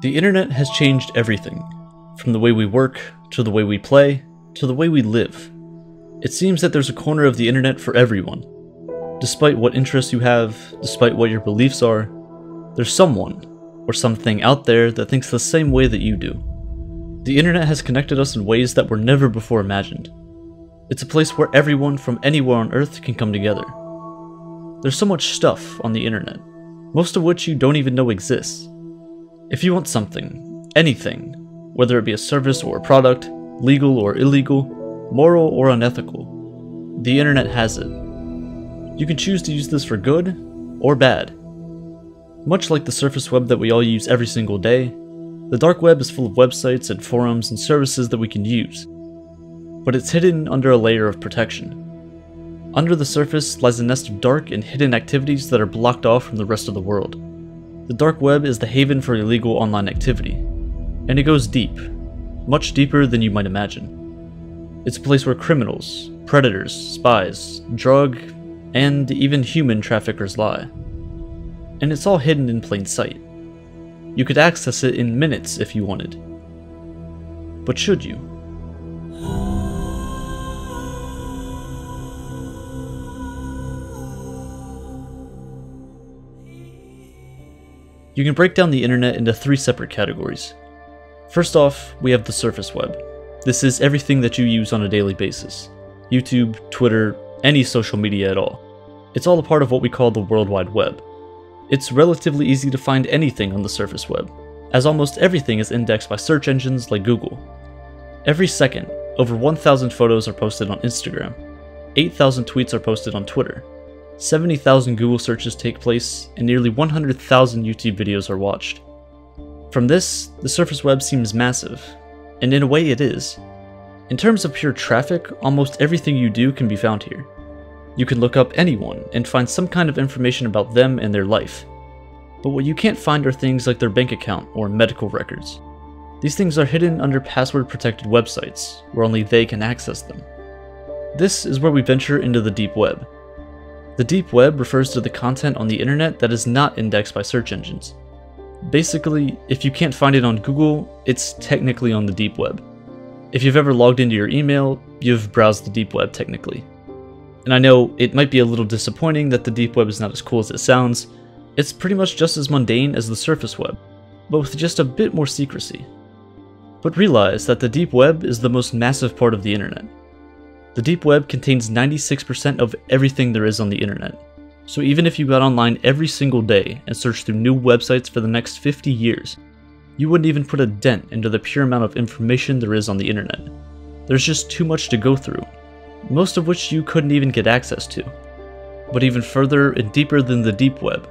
The internet has changed everything, from the way we work, to the way we play, to the way we live. It seems that there's a corner of the internet for everyone. Despite what interests you have, despite what your beliefs are, there's someone, or something out there that thinks the same way that you do. The internet has connected us in ways that were never before imagined. It's a place where everyone from anywhere on Earth can come together. There's so much stuff on the internet, most of which you don't even know exists. If you want something, anything, whether it be a service or a product, legal or illegal, moral or unethical, the internet has it. You can choose to use this for good or bad. Much like the surface web that we all use every single day, the dark web is full of websites and forums and services that we can use, but it's hidden under a layer of protection. Under the surface lies a nest of dark and hidden activities that are blocked off from the rest of the world. The dark web is the haven for illegal online activity, and it goes deep, much deeper than you might imagine. It's a place where criminals, predators, spies, drug, and even human traffickers lie. And it's all hidden in plain sight. You could access it in minutes if you wanted. But should you? You can break down the internet into 3 separate categories. First off, we have the surface web. This is everything that you use on a daily basis. YouTube, Twitter, any social media at all. It's all a part of what we call the World Wide Web. It's relatively easy to find anything on the surface web, as almost everything is indexed by search engines like Google. Every second, over 1,000 photos are posted on Instagram, 8,000 tweets are posted on Twitter, 70,000 Google searches take place, and nearly 100,000 YouTube videos are watched. From this, the surface web seems massive, and in a way it is. In terms of pure traffic, almost everything you do can be found here. You can look up anyone and find some kind of information about them and their life. But what you can't find are things like their bank account or medical records. These things are hidden under password-protected websites, where only they can access them. This is where we venture into the deep web. The deep web refers to the content on the internet that is not indexed by search engines. Basically, if you can't find it on Google, it's technically on the deep web. If you've ever logged into your email, you've browsed the deep web technically. And I know it might be a little disappointing that the deep web is not as cool as it sounds. It's pretty much just as mundane as the surface web, but with just a bit more secrecy. But realize that the deep web is the most massive part of the internet. The deep web contains 96% of everything there is on the internet. So even if you got online every single day and searched through new websites for the next 50 years, you wouldn't even put a dent into the pure amount of information there is on the internet. There's just too much to go through, most of which you couldn't even get access to. But even further and deeper than the deep web,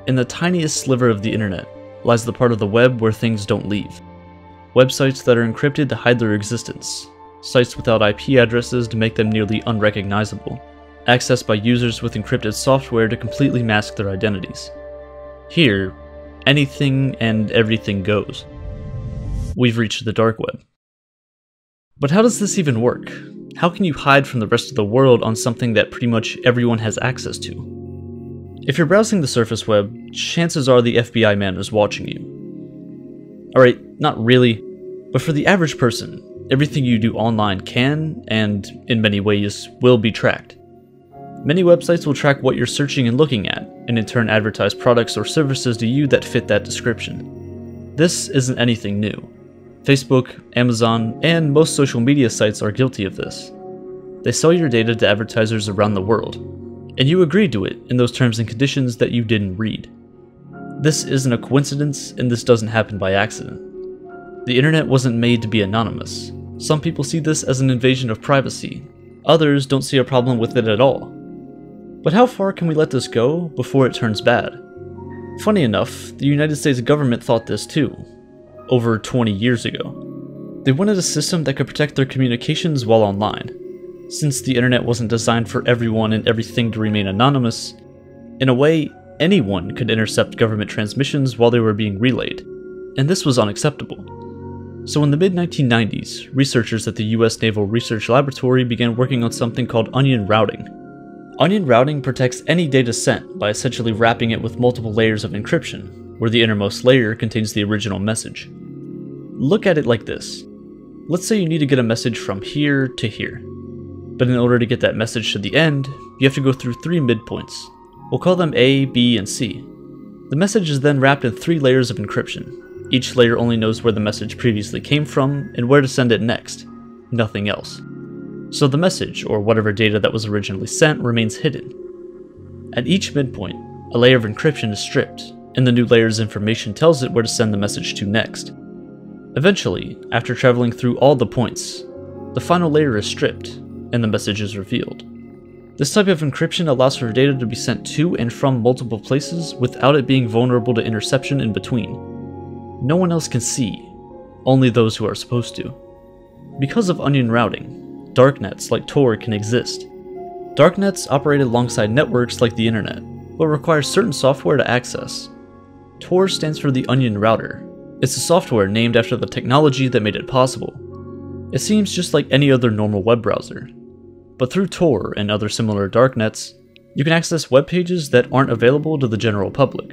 in the tiniest sliver of the internet, lies the part of the web where things don't leave. Websites that are encrypted to hide their existence, sites without IP addresses to make them nearly unrecognizable, accessed by users with encrypted software to completely mask their identities. Here, anything and everything goes. We've reached the dark web. But how does this even work? How can you hide from the rest of the world on something that pretty much everyone has access to? If you're browsing the surface web, chances are the FBI man is watching you. Alright, not really, but for the average person, everything you do online can, and in many ways, will be tracked. Many websites will track what you're searching and looking at, and in turn advertise products or services to you that fit that description. This isn't anything new. Facebook, Amazon, and most social media sites are guilty of this. They sell your data to advertisers around the world, and you agree to it in those terms and conditions that you didn't read. This isn't a coincidence, and this doesn't happen by accident. The internet wasn't made to be anonymous. Some people see this as an invasion of privacy. Others don't see a problem with it at all. But how far can we let this go before it turns bad? Funny enough, the United States government thought this too, over 20 years ago. They wanted a system that could protect their communications while online. Since the internet wasn't designed for everyone and everything to remain anonymous, in a way, anyone could intercept government transmissions while they were being relayed, and this was unacceptable. So in the mid-1990s, researchers at the US Naval Research Laboratory began working on something called onion routing. Onion routing protects any data sent by essentially wrapping it with multiple layers of encryption, where the innermost layer contains the original message. Look at it like this. Let's say you need to get a message from here to here. But in order to get that message to the end, you have to go through 3 midpoints. We'll call them A, B, and C. The message is then wrapped in 3 layers of encryption. Each layer only knows where the message previously came from and where to send it next. Nothing else. So the message, or whatever data that was originally sent, remains hidden. At each midpoint, a layer of encryption is stripped, and the new layer's information tells it where to send the message to next. Eventually, after traveling through all the points, the final layer is stripped, and the message is revealed. This type of encryption allows for data to be sent to and from multiple places without it being vulnerable to interception in between. No one else can see, only those who are supposed to. Because of onion routing, darknets like Tor can exist. Darknets operate alongside networks like the internet, but require certain software to access. Tor stands for the Onion Router. It's a software named after the technology that made it possible. It seems just like any other normal web browser. But through Tor and other similar darknets, you can access web pages that aren't available to the general public.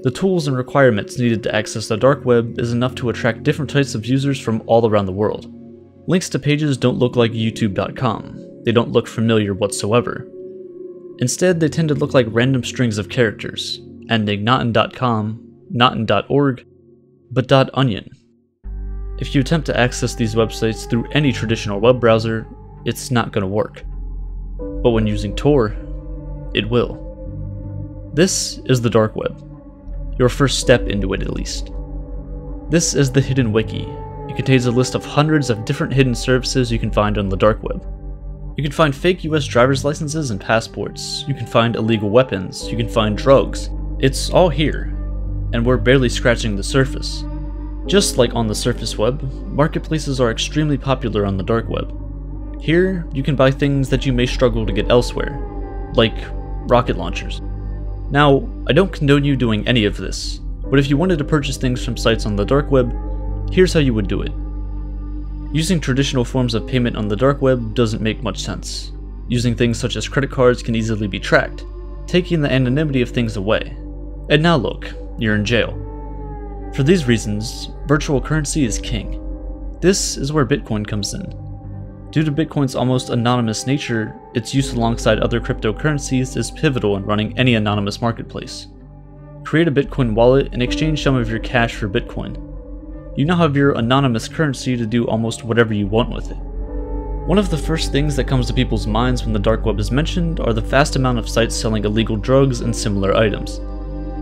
The tools and requirements needed to access the dark web is enough to attract different types of users from all around the world. Links to pages don't look like youtube.com. They don't look familiar whatsoever. Instead, they tend to look like random strings of characters, ending not in .com, not in .org, but .onion. If you attempt to access these websites through any traditional web browser, it's not going to work. But when using Tor, it will. This is the dark web. Your first step into it, at least. This is the Hidden Wiki. It contains a list of hundreds of different hidden services you can find on the dark web. You can find fake US driver's licenses and passports, you can find illegal weapons, you can find drugs. It's all here, and we're barely scratching the surface. Just like on the surface web, marketplaces are extremely popular on the dark web. Here, you can buy things that you may struggle to get elsewhere, like rocket launchers. Now, I don't condone you doing any of this, but if you wanted to purchase things from sites on the dark web, here's how you would do it. Using traditional forms of payment on the dark web doesn't make much sense. Using things such as credit cards can easily be tracked, taking the anonymity of things away. And now look, you're in jail. For these reasons, virtual currency is king. This is where Bitcoin comes in. Due to Bitcoin's almost anonymous nature, its use alongside other cryptocurrencies is pivotal in running any anonymous marketplace. Create a Bitcoin wallet and exchange some of your cash for Bitcoin. You now have your anonymous currency to do almost whatever you want with it. One of the first things that comes to people's minds when the dark web is mentioned are the vast amount of sites selling illegal drugs and similar items.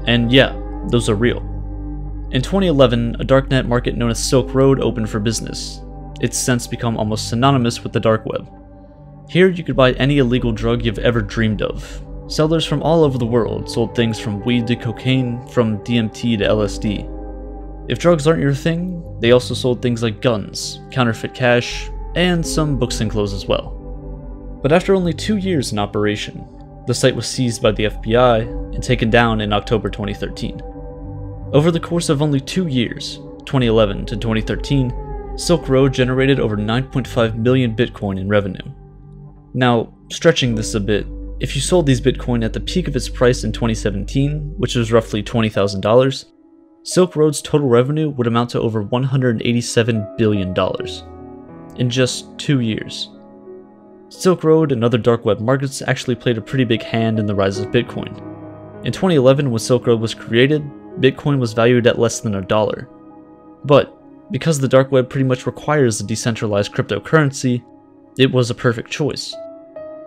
And yeah, those are real. In 2011, a darknet market known as Silk Road opened for business. It's since become almost synonymous with the dark web. Here you could buy any illegal drug you've ever dreamed of. Sellers from all over the world sold things from weed to cocaine, from DMT to LSD. If drugs aren't your thing, they also sold things like guns, counterfeit cash, and some books and clothes as well. But after only 2 years in operation, the site was seized by the FBI and taken down in October 2013. Over the course of only 2 years, 2011 to 2013, Silk Road generated over 9.5 million Bitcoin in revenue. Now, stretching this a bit, if you sold these Bitcoin at the peak of its price in 2017, which was roughly $20,000, Silk Road's total revenue would amount to over $187 billion in just 2 years. Silk Road and other dark web markets actually played a pretty big hand in the rise of Bitcoin. In 2011, when Silk Road was created, Bitcoin was valued at less than $1. But because the dark web pretty much requires a decentralized cryptocurrency, it was a perfect choice.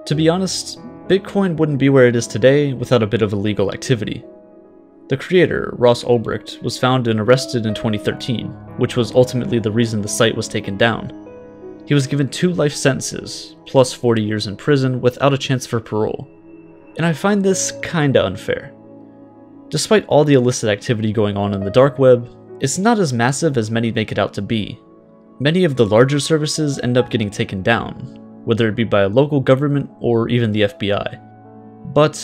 To be honest, Bitcoin wouldn't be where it is today without a bit of illegal activity. The creator, Ross Ulbricht, was found and arrested in 2013, which was ultimately the reason the site was taken down. He was given 2 life sentences, plus 40 years in prison without a chance for parole. And I find this kinda unfair. Despite all the illicit activity going on in the dark web, it's not as massive as many make it out to be. Many of the larger services end up getting taken down, whether it be by a local government or even the FBI. But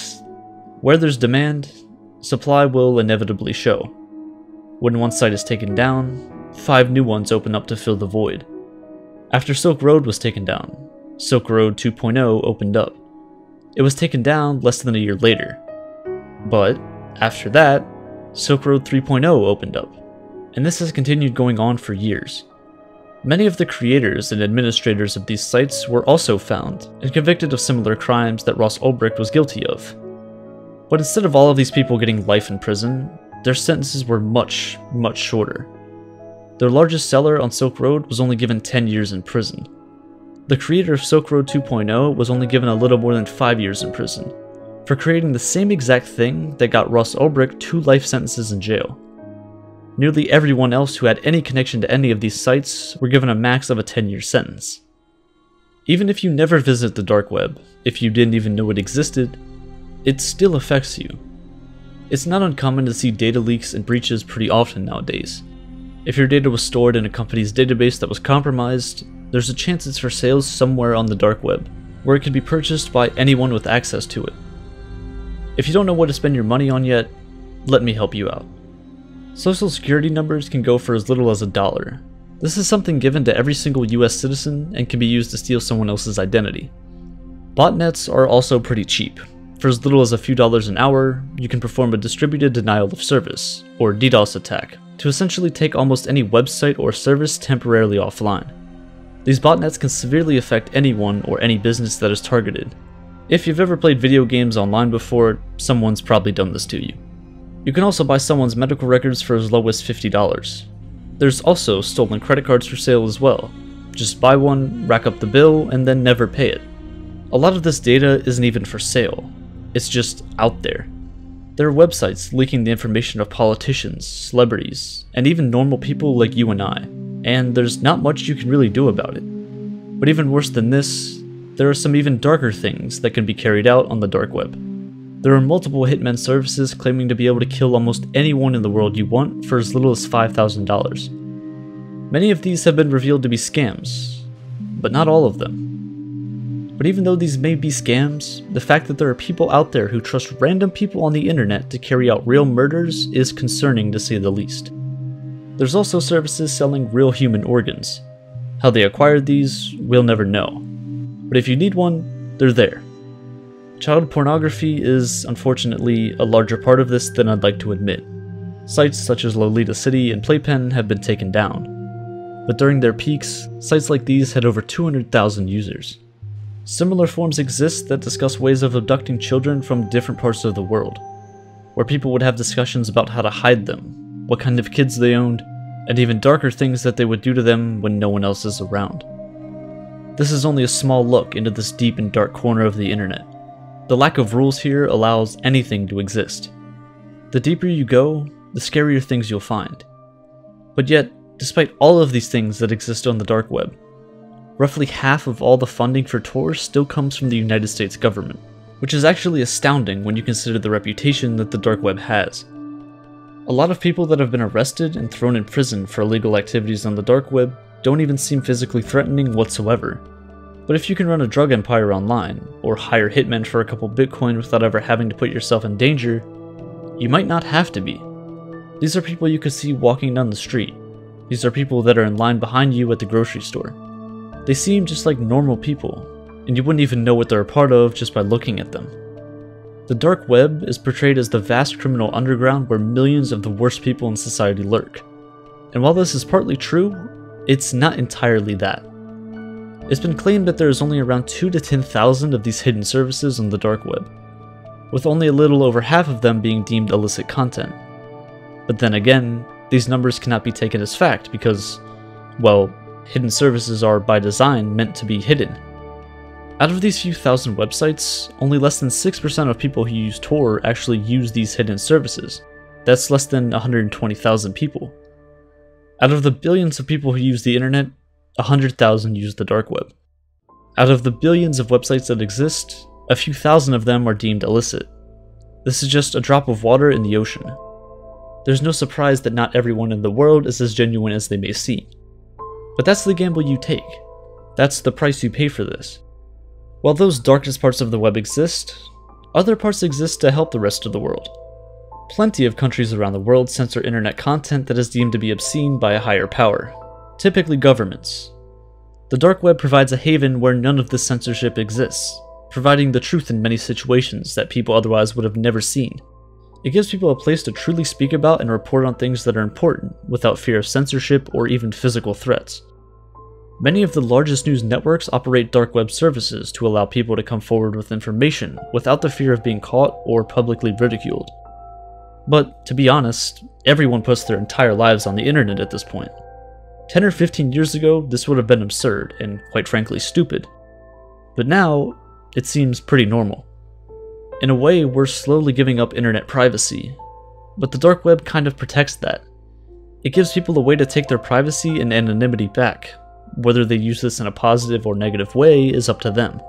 where there's demand, supply will inevitably show. When one site is taken down, 5 new ones open up to fill the void. After Silk Road was taken down, Silk Road 2.0 opened up. It was taken down less than a year later. But after that, Silk Road 3.0 opened up, and this has continued going on for years. Many of the creators and administrators of these sites were also found and convicted of similar crimes that Ross Ulbricht was guilty of. But instead of all of these people getting life in prison, their sentences were much, much shorter. Their largest seller on Silk Road was only given 10 years in prison. The creator of Silk Road 2.0 was only given a little more than 5 years in prison, for creating the same exact thing that got Ross Ulbricht 2 life sentences in jail. Nearly everyone else who had any connection to any of these sites were given a max of a 10-year sentence. Even if you never visit the dark web, if you didn't even know it existed, it still affects you. It's not uncommon to see data leaks and breaches pretty often nowadays. If your data was stored in a company's database that was compromised, there's a chance it's for sale somewhere on the dark web, where it can be purchased by anyone with access to it. If you don't know what to spend your money on yet, let me help you out. Social security numbers can go for as little as $1. This is something given to every single US citizen and can be used to steal someone else's identity. Botnets are also pretty cheap. For as little as a few dollars an hour, you can perform a distributed denial of service, or DDoS attack, to essentially take almost any website or service temporarily offline. These botnets can severely affect anyone or any business that is targeted. If you've ever played video games online before, someone's probably done this to you. You can also buy someone's medical records for as low as $50. There's also stolen credit cards for sale as well. Just buy one, rack up the bill, and then never pay it. A lot of this data isn't even for sale. It's just out there. There are websites leaking the information of politicians, celebrities, and even normal people like you and I, and there's not much you can really do about it. But even worse than this, there are some even darker things that can be carried out on the dark web. There are multiple hitmen services claiming to be able to kill almost anyone in the world you want for as little as $5,000. Many of these have been revealed to be scams, but not all of them. But even though these may be scams, the fact that there are people out there who trust random people on the internet to carry out real murders is concerning to say the least. There's also services selling real human organs. How they acquired these, we'll never know. But if you need one, they're there. Child pornography is, unfortunately, a larger part of this than I'd like to admit. Sites such as Lolita City and Playpen have been taken down. But during their peaks, sites like these had over 200,000 users. Similar forums exist that discuss ways of abducting children from different parts of the world, where people would have discussions about how to hide them, what kind of kids they owned, and even darker things that they would do to them when no one else is around. This is only a small look into this deep and dark corner of the internet. The lack of rules here allows anything to exist. The deeper you go, the scarier things you'll find. But yet, despite all of these things that exist on the dark web, roughly half of all the funding for Tor still comes from the United States government, which is actually astounding when you consider the reputation that the dark web has. A lot of people that have been arrested and thrown in prison for illegal activities on the dark web don't even seem physically threatening whatsoever. But if you can run a drug empire online, or hire hitmen for a couple Bitcoin without ever having to put yourself in danger, you might not have to be. These are people you could see walking down the street. These are people that are in line behind you at the grocery store. They seem just like normal people, and you wouldn't even know what they're a part of just by looking at them. The dark web is portrayed as the vast criminal underground where millions of the worst people in society lurk. And while this is partly true, it's not entirely that. It's been claimed that there is only around 2 to 10,000 of these hidden services on the dark web, with only a little over half of them being deemed illicit content. But then again, these numbers cannot be taken as fact because, well, hidden services are by design meant to be hidden. Out of these few thousand websites, only less than 6% of people who use Tor actually use these hidden services. That's less than 120,000 people. Out of the billions of people who use the internet, 100,000 use the dark web. Out of the billions of websites that exist, a few thousand of them are deemed illicit. This is just a drop of water in the ocean. There's no surprise that not everyone in the world is as genuine as they may seem. But that's the gamble you take. That's the price you pay for this. While those darkest parts of the web exist, other parts exist to help the rest of the world. Plenty of countries around the world censor internet content that is deemed to be obscene by a higher power, typically governments. The dark web provides a haven where none of this censorship exists, providing the truth in many situations that people otherwise would have never seen. It gives people a place to truly speak about and report on things that are important, without fear of censorship or even physical threats. Many of the largest news networks operate dark web services to allow people to come forward with information without the fear of being caught or publicly ridiculed. But, to be honest, everyone puts their entire lives on the internet at this point. 10 or 15 years ago, this would have been absurd and, quite frankly, stupid. But now, it seems pretty normal. In a way, we're slowly giving up internet privacy, but the dark web kind of protects that. It gives people a way to take their privacy and anonymity back. Whether they use this in a positive or negative way is up to them.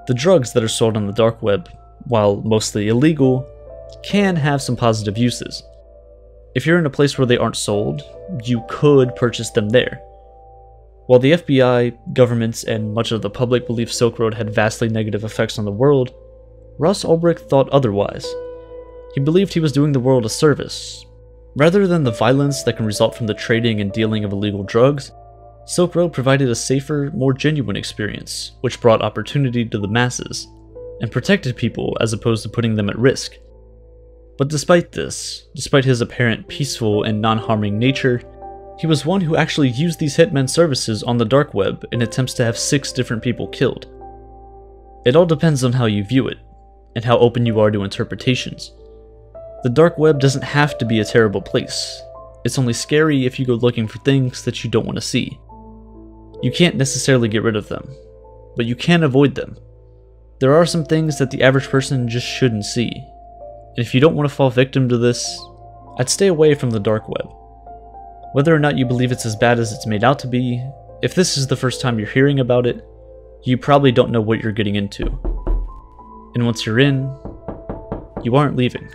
The drugs that are sold on the dark web, while mostly illegal, can have some positive uses. If you're in a place where they aren't sold, you could purchase them there. While the FBI, governments, and much of the public believe Silk Road had vastly negative effects on the world, Ross Ulbricht thought otherwise. He believed he was doing the world a service. Rather than the violence that can result from the trading and dealing of illegal drugs, Silk Road provided a safer, more genuine experience, which brought opportunity to the masses, and protected people as opposed to putting them at risk. But despite this, despite his apparent peaceful and non-harming nature, he was one who actually used these hitmen services on the dark web in attempts to have 6 different people killed. It all depends on how you view it, and how open you are to interpretations. The dark web doesn't have to be a terrible place. It's only scary if you go looking for things that you don't want to see. You can't necessarily get rid of them, but you can avoid them. There are some things that the average person just shouldn't see. And if you don't want to fall victim to this, I'd stay away from the dark web. Whether or not you believe it's as bad as it's made out to be, if this is the first time you're hearing about it, you probably don't know what you're getting into. And once you're in, you aren't leaving.